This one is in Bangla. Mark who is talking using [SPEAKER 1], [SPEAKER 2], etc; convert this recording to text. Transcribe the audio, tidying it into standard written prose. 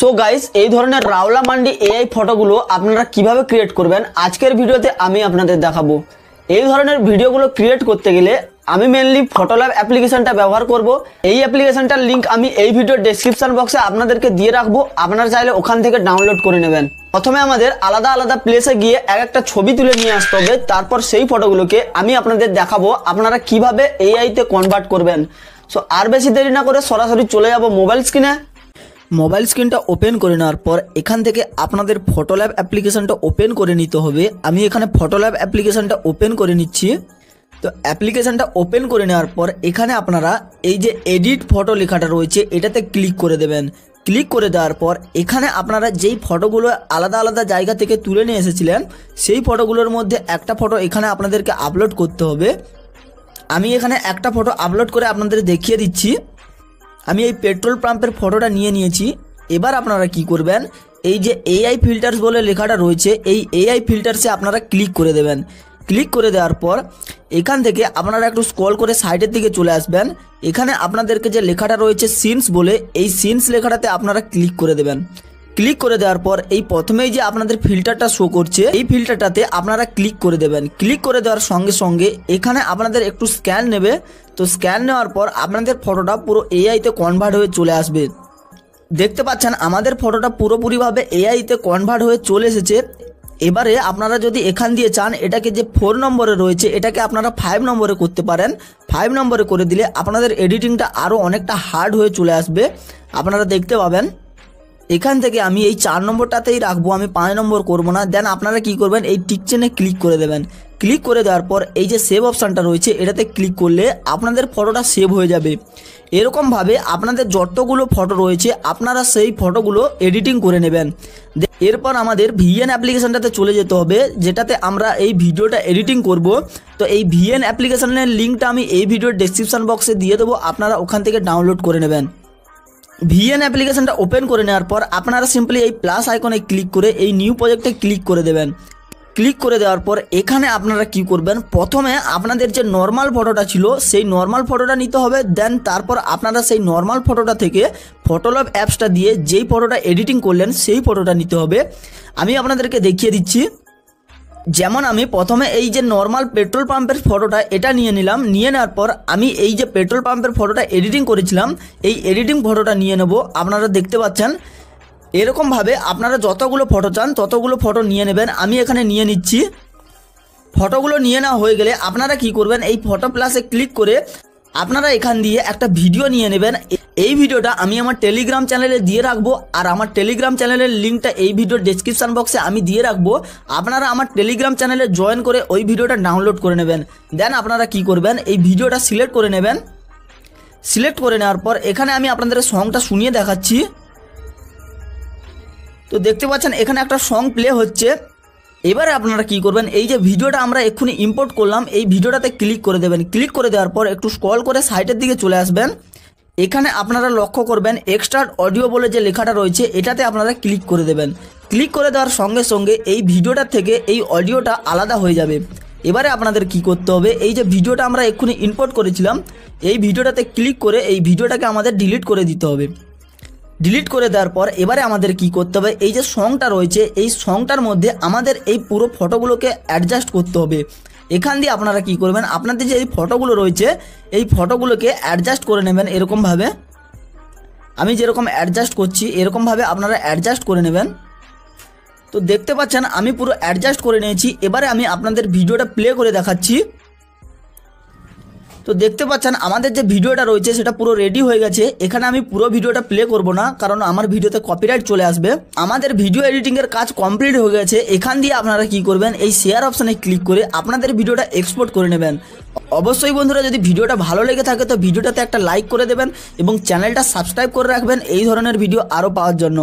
[SPEAKER 1] সো গাইস, এই ধরনের রাওলা মান্ডি এআই ফটোগুলো আপনারা কিভাবে ক্রিয়েট করবেন আজকের ভিডিওতে আমি আপনাদের দেখাবো। এই ধরনের ভিডিওগুলো ক্রিয়েট করতে গেলে আমি মেনলি ফটোল্যাব অ্যাপ্লিকেশনটা ব্যবহার করব। এই অ্যাপ্লিকেশনটার লিংক আমি এই ভিডিওর ডেসক্রিপশন বক্সে আপনাদেরকে দিয়ে রাখবো, আপনারা চাইলে ওখান থেকে ডাউনলোড করে নেবেন। প্রথমে আমাদের আলাদা আলাদা প্লেসে গিয়ে একটা ছবি তুলে নিয়ে আসতে হবে, তারপর সেই ফটোগুলোকে আমি আপনাদের দেখাবো আপনারা কিভাবে এআইতে কনভার্ট করবেন। সো আর বেশি দেরি না করে সরাসরি চলে যাব মোবাইল স্ক্রিনে। মোবাইল স্ক্রিনটা ওপেন করে নেওয়ার পর এখান থেকে আপনাদের ফটোল্যাব অ্যাপ্লিকেশনটা ওপেন করে নিতে হবে। আমি এখানে ফটোল্যাব অ্যাপ্লিকেশনটা ওপেন করে নিচ্ছি। তো অ্যাপ্লিকেশনটা ওপেন করে নেওয়ার পর এখানে আপনারা এই যে এডিট ফটো লেখাটা রয়েছে এটাতে ক্লিক করে দেবেন। ক্লিক করে দেওয়ার পর এখানে আপনারা যেই ফটোগুলো আলাদা আলাদা জায়গা থেকে তুলে নিয়ে এসেছিলেন সেই ফটোগুলোর মধ্যে একটা ফটো এখানে আপনাদেরকে আপলোড করতে হবে। আমি এখানে একটা ফটো আপলোড করে আপনাদের দেখিয়ে দিচ্ছি। আমি এই পেট্রোল পাম্পের ফটোটা নিয়ে নিয়েছি। এবার আপনারা কি করবেন, এই যে এআই ফিল্টার্স বলে লেখাটা রয়েছে এই এআই ফিল্টার্সে আপনারা ক্লিক করে দেবেন। ক্লিক করে দেওয়ার পর এখান থেকে আপনারা একটু স্ক্রল করে সাইডের দিকে চলে আসবেন। এখানে আপনাদেরকে যে লেখাটা রয়েছে সিনস বলে, এই সিনস লেখাটাতে আপনারা ক্লিক করে দেবেন। ক্লিক করে দেওয়ার পর এই প্রথমেই যে আপনাদের ফিল্টারটা শো করছে এই ফিল্টারটাতে আপনারা ক্লিক করে দেবেন। ক্লিক করে দেওয়ার সঙ্গে সঙ্গে এখানে আপনাদের একটু স্ক্যান নেবে। তো স্ক্যান নেওয়ার পর আপনাদের ফটোটা পুরো এআইতে কনভার্ট হয়ে চলে আসবে। দেখতে পাচ্ছেন আমাদের ফটোটা পুরোপুরিভাবে এআইতে কনভার্ট হয়ে চলে এসেছে। এবারে আপনারা যদি এখান দিয়ে চান এটাকে যে 4 নম্বরে রয়েছে এটাকে আপনারা 5 নম্বরে করতে পারেন। 5 নম্বরে করে দিলে আপনাদের এডিটিংটা আরও অনেকটা হার্ড হয়ে চলে আসবে, আপনারা দেখতে পাবেন। এখান থেকে আমি এই 4 নম্বরটাতেই রাখবো, আমি 5 নম্বর করব না। দেন আপনারা কি করবেন, এই টিক চেনে ক্লিক করে দেবেন। ক্লিক করে দেওয়ার পর এই যে সেভ অপশানটা রয়েছে এটাতে ক্লিক করলে আপনাদের ফটোটা সেভ হয়ে যাবে। এরকমভাবে আপনাদের যতগুলো ফটো রয়েছে আপনারা সেই ফটোগুলো এডিটিং করে নেবেন। এরপর আমাদের ভিএন অ্যাপ্লিকেশনটাতে চলে যেতে হবে, যেটাতে আমরা এই ভিডিওটা এডিটিং করব। তো এই ভিএন অ্যাপ্লিকেশনের লিঙ্কটা আমি এই ভিডিওর ডেসক্রিপশন বক্সে দিয়ে দেবো, আপনারা ওখান থেকে ডাউনলোড করে নেবেন। ভিএন অ্যাপ্লিকেশনটা ওপেন করে নেওয়ার পর আপনারা সিম্পলি এই প্লাস আইকনে ক্লিক করে এই নিউ প্রজেক্টে ক্লিক করে দেবেন। ক্লিক করে দেওয়ার পর এখানে আপনারা কি করবেন, প্রথমে আপনাদের যে নর্মাল ফটোটা ছিল সেই নর্মাল ফটোটা নিতে হবে। দেন তারপর আপনারা সেই নর্মাল ফটোটা থেকে ফটোল্যাব অ্যাপসটা দিয়ে যেই ফটোটা এডিটিং করলেন সেই ফটোটা নিতে হবে। আমি আপনাদেরকে দেখিয়ে দিচ্ছি। যেমন আমি প্রথমে এই যে নর্মাল পেট্রোল পাম্পের ফটোটা এটা নিয়ে নিলাম। নিয়ে নেওয়ার পর আমি এই যে পেট্রোল পাম্পের ফটোটা এডিটিং করেছিলাম এই এডিটিং ফটোটা নিয়ে নেব। আপনারা দেখতে পাচ্ছেন এরকমভাবে আপনারা যতগুলো ফটো চান ততগুলো ফটো নিয়ে নেবেন। আমি এখানে নিয়ে নিচ্ছি। ফটোগুলো নিয়ে নেওয়া হয়ে গেলে আপনারা কি করবেন, এই ফটো প্লাসে ক্লিক করে আপনারা এখান দিয়ে একটা ভিডিও নিয়ে নেবেন। এই ভিডিওটা আমি আমার টেলিগ্রাম চ্যানেলে দিয়ে রাখবো, আর আমার টেলিগ্রাম চ্যানেলের লিঙ্কটা এই ভিডিওর ডেসক্রিপশন বক্সে আমি দিয়ে রাখবো। আপনারা আমার টেলিগ্রাম চ্যানেলে জয়েন করে ওই ভিডিওটা ডাউনলোড করে নেবেন। দেন আপনারা কি করবেন, এই ভিডিওটা সিলেক্ট করে নেবেন। সিলেক্ট করে নেওয়ার পর এখানে আমি আপনাদের সংটা শুনিয়ে দেখাচ্ছি। তো দেখতে পাচ্ছেন এখানে একটা সং প্লে হচ্ছে। এবারে আপনারা কি করবেন, এই যে ভিডিওটা আমরা এক্ষুনি ইম্পোর্ট করলাম এই ভিডিওটাতে ক্লিক করে দেবেন। ক্লিক করে দেওয়ার পর একটু স্ক্রল করে সাইডের দিকে চলে আসবেন। এখানে আপনারা লক্ষ্য করবেন এক্সট্রাক্ট অডিও বলে যে লেখাটা রয়েছে এটাতে আপনারা ক্লিক করে দেবেন। ক্লিক করে দেওয়ার সঙ্গে সঙ্গে এই ভিডিওটার থেকে এই অডিওটা আলাদা হয়ে যাবে। এবারে আপনাদের কি করতে হবে, এই যে ভিডিওটা আমরা এক্ষুনি ইম্পোর্ট করেছিলাম এই ভিডিওটাতে ক্লিক করে এই ভিডিওটাকে আমাদের ডিলিট করে দিতে হবে। ডিলিট করে দেওয়ার পর এবারে আমাদের কি করতে হবে, এই যে সংটা রয়েছে এই সংটার মধ্যে আমাদের এই পুরো ফটোগুলোকে অ্যাডজাস্ট করতে হবে। এখান দিয়ে আপনারা কি করবেন, আপনাদের যে এই ফটোগুলো রয়েছে এই ফটোগুলোকে অ্যাডজাস্ট করে নেবেন। এরকমভাবে আমি যেরকম অ্যাডজাস্ট করছি এরকমভাবে আপনারা অ্যাডজাস্ট করে নেবেন। তো দেখতে পাচ্ছেন আমি পুরো অ্যাডজাস্ট করে নিয়েছি। এবারে আমি আপনাদের ভিডিওটা প্লে করে দেখাচ্ছি। তো দেখতে পাচ্ছেন আমাদের যে ভিডিওটা রয়েছে সেটা পুরো রেডি হয়ে গেছে। এখানে আমি পুরো ভিডিওটা প্লে করব না, কারণ আমার ভিডিওতে কপিরাইট চলে আসবে। আমাদের ভিডিও এডিটিংয়ের কাজ কমপ্লিট হয়ে গেছে। এখান দিয়ে আপনারা কি করবেন, এই শেয়ার অপশানে ক্লিক করে আপনাদের ভিডিওটা এক্সপোর্ট করে নেবেন। অবশ্যই বন্ধুরা যদি ভিডিওটা ভালো লেগে থাকে তো ভিডিওটাতে একটা লাইক করে দেবেন এবং চ্যানেলটা সাবস্ক্রাইব করে রাখবেন এই ধরনের ভিডিও আরও পাওয়ার জন্য।